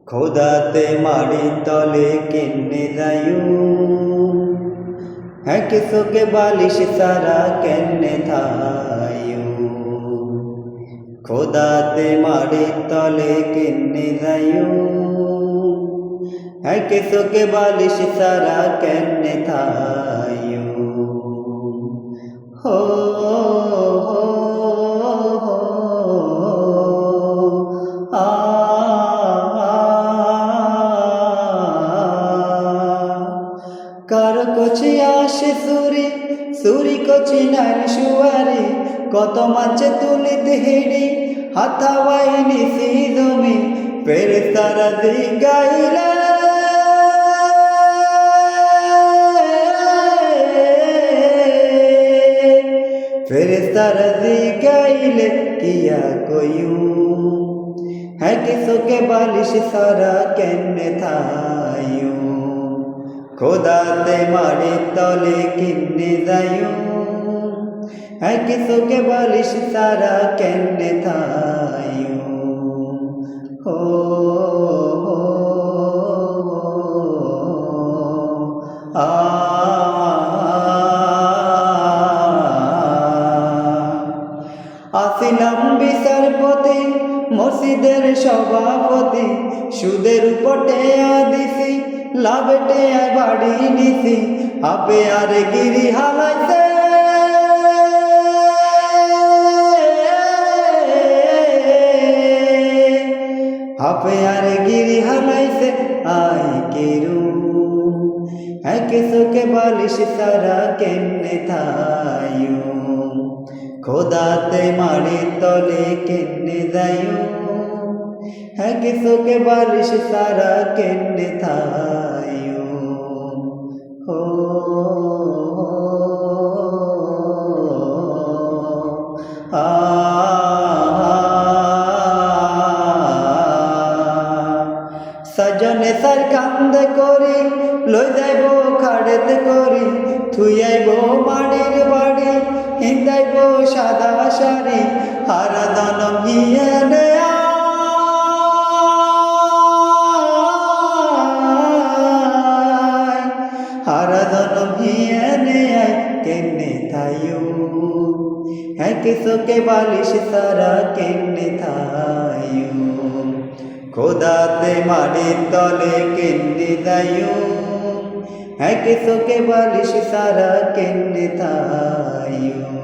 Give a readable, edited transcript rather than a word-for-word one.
খোদাতে মাড়ি তলে কেনে যায়ু হ্যাঁ কিসকে বালিশ সারা কেনে থায়ু খোদাতে মাড়ি তলে কেনে যায়ু হ্যাঁ কিসকে বালিশ সারা কেনে থায়ু হো কার কচি আসে সুরি সুরি কচি নারী শুয়ারি কত মাছে তুলিতে হেড়ি হাতাওয়াই নিশি জমি ফেরেশতারা দিগাইলে ফেরেশতারা দিগাইলে কিয়া কইউ হ্যাঁ কিসকে বালিশ সারা কেনে থায়ু খোদাতে মাড়ি তলে কিনে যায়ু হ্যাঁ কিসকে বালিশ সারা কেনে থায়ু হো আসিলাম বিচারপতি মসজিদের সভাপতি সুদের উপটে দিছি লাভেটে বাড়ি নিছি আপে আর গিরি হালাইছে আপে আর গিরি হালাইছে আই কেরু হ্যাঁ কিসকে বালিশ সারা কেনে থায়ু খোদাতে মাড়ি তলে কেনে যায়ু হ্যাঁ কিসকে বালিশ সারা কেনে থায়ু হো সজনে সার কান্দে করি লই যাইব খাড়েতে করি থুইয়াইব মাড়ির বাড়ি হিন্দাইব সাদা শাড়ি আরাধন হিয়েনে আরাধন হিয়েনে কেনে থায়ু হ্যাঁ কিসকে বালিশ সারা কেনে থায়ু খোদাতে মাড়ি তলে কেনে যায়ু হ্যাঁ কিসকে বালিশ সারা কেনে থায়ু।